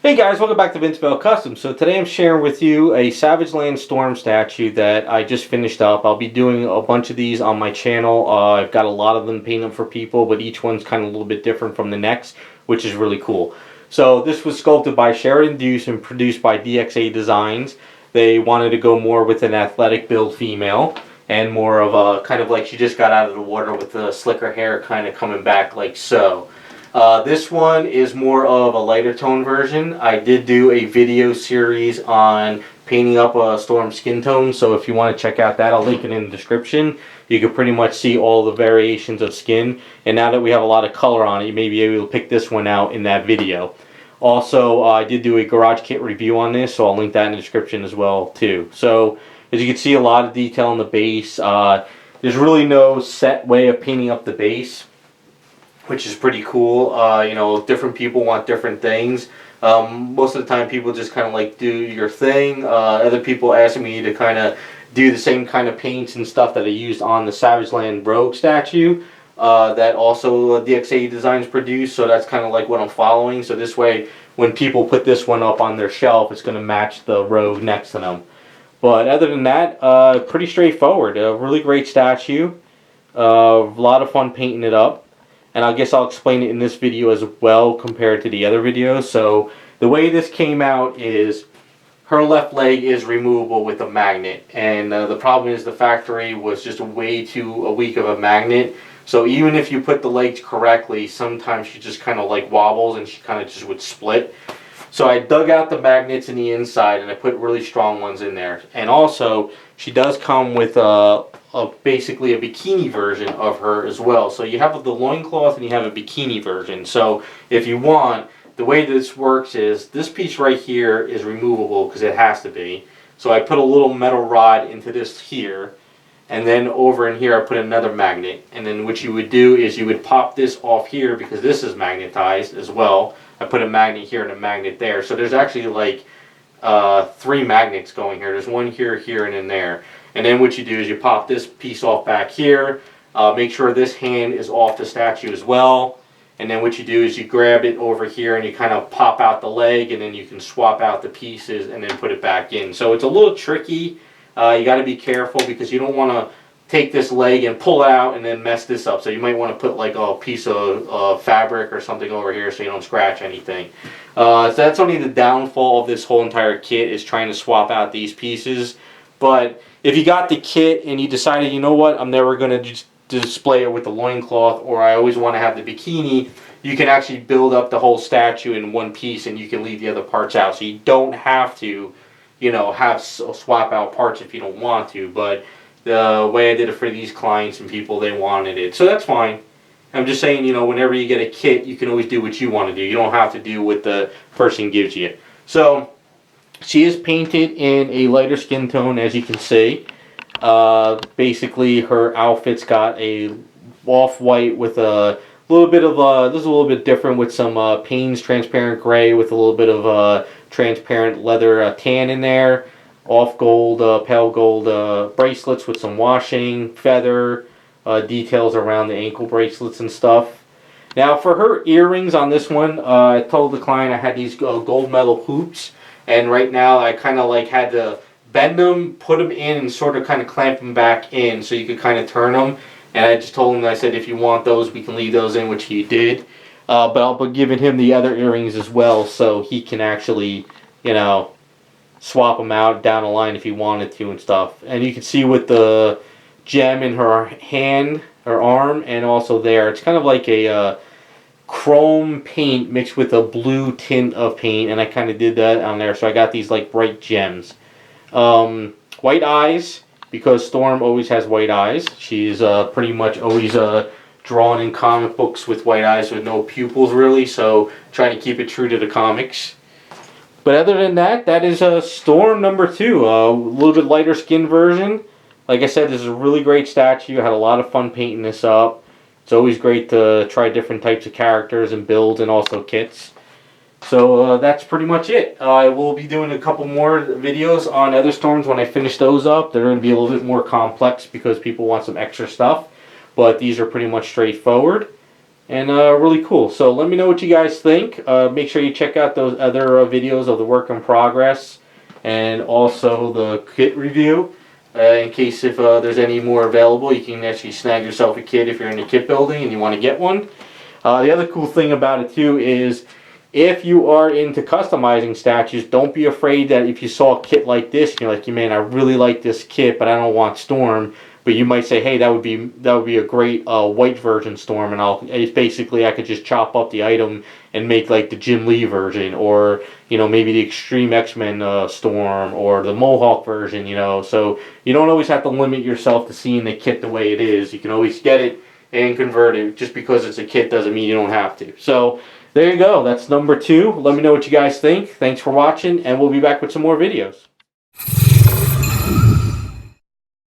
Hey guys, welcome back to Vince Bell Customs. So today I'm sharing with you a Savage Land Storm statue that I just finished up. I'll be doing a bunch of these on my channel. I've got a lot of them painted for people, but each one's kind of a little bit different from the next, which is really cool. So this was sculpted by Sheridan Deuce and produced by DXA Designs. They wanted to go more with an athletic build female and more of a kind of like she just got out of the water with the slicker hair kind of coming back like so. This one is more of a lighter tone version. I did do a video series on painting up a Storm skin tone, so if you want to check out that, I'll link it in the description. You can pretty much see all the variations of skin, and now that we have a lot of color on it, you may be able to pick this one out in that video. Also, I did do a garage kit review on this, so I'll link that in the description as well too. So, as you can see, a lot of detail on the base. There's really no set way of painting up the base, which is pretty cool. You know, different people want different things. Most of the time people just kind of like do your thing. Other people ask me to kind of do the same kind of paints and stuff that I used on the Savage Land Rogue statue that also DXA Designs produced, so that's kind of like what I'm following. So this way, when people put this one up on their shelf, it's going to match the Rogue next to them. But other than that, pretty straightforward. A really great statue. A lot of fun painting it up. And I guess I'll explain it in this video as well compared to the other videos. So the way this came out is her left leg is removable with a magnet. And the problem is the factory was just way too weak of a magnet. So even if you put the legs correctly, sometimes she just kind of like wobbles and she kind of just would split. So I dug out the magnets in the inside and I put really strong ones in there. And also, she does come with basically a bikini version of her as well. So you have the loincloth and you have a bikini version. So if you want, the way this works is this piece right here is removable because it has to be. So I put a little metal rod into this here, and then over in here I put another magnet. And then what you would do is you would pop this off here because this is magnetized as well. I put a magnet here and a magnet there. So there's actually like 3 magnets going here. There's one here, here, and in there. And then what you do is you pop this piece off back here. Make sure this hand is off the statue as well. And then what you do is you grab it over here and you kind of pop out the leg, and then you can swap out the pieces and then put it back in. So it's a little tricky. You got to be careful because you don't want to take this leg and pull it out and then mess this up. So you might want to put like a piece of fabric or something over here so you don't scratch anything. So that's only the downfall of this whole entire kit, is trying to swap out these pieces. But if you got the kit and you decided, you know what, I'm never going to just display it with the loincloth, or I always want to have the bikini, you can actually build up the whole statue in one piece and you can leave the other parts out. So you don't have to, you know, swap out parts if you don't want to. But the way I did it for these clients and people, they wanted it. So that's fine. I'm just saying, you know, whenever you get a kit, you can always do what you want to do. You don't have to do what the person gives you. So she is painted in a lighter skin tone, as you can see. Basically, her outfit's got a off-white with a little bit of this is a little bit different with some Payne's transparent gray with a little bit of transparent leather tan in there. Off gold, pale gold bracelets with some washing, feather details around the ankle bracelets and stuff. Now, for her earrings on this one, I told the client I had these gold metal hoops. And right now I kind of like had to bend them, put them in, and sort of kind of clamp them back in so you could kind of turn them. And I just told him, I said, if you want those, we can leave those in, which he did. But I'll be giving him the other earrings as well so he can actually, you know, swap them out down the line if he wanted to and stuff. And you can see with the gem in her hand, her arm, and also there, it's kind of like a chrome paint mixed with a blue tint of paint, and I kind of did that on there, so I got these like bright gems. White eyes, because Storm always has white eyes. She's pretty much always drawn in comic books with white eyes with no pupils really, so trying to keep it true to the comics. But other than that, that is Storm number 2, a little bit lighter skin version. Like I said, this is a really great statue. I had a lot of fun painting this up. It's always great to try different types of characters and builds and also kits. So that's pretty much it. I will be doing a couple more videos on other Storms when I finish those up. They're going to be a little bit more complex because people want some extra stuff. But these are pretty much straightforward. and really cool. So let me know what you guys think. Make sure you check out those other videos of the work in progress and also the kit review. In case if there's any more available, you can actually snag yourself a kit if you're in a kit building and you want to get one. The other cool thing about it too is if you are into customizing statues, don't be afraid that if you saw a kit like this, and you're like, man, I really like this kit, but I don't want Storm. But you might say, hey, that would be a great white version Storm, and it's basically I could just chop up the item and make like the Jim Lee version, or maybe the Extreme X-Men Storm, or the Mohawk version. So you don't always have to limit yourself to seeing the kit the way it is. You can always get it and convert it. Just because it's a kit doesn't mean you don't have to. So there you go. That's number 2. Let me know what you guys think. Thanks for watching, and we'll be back with some more videos.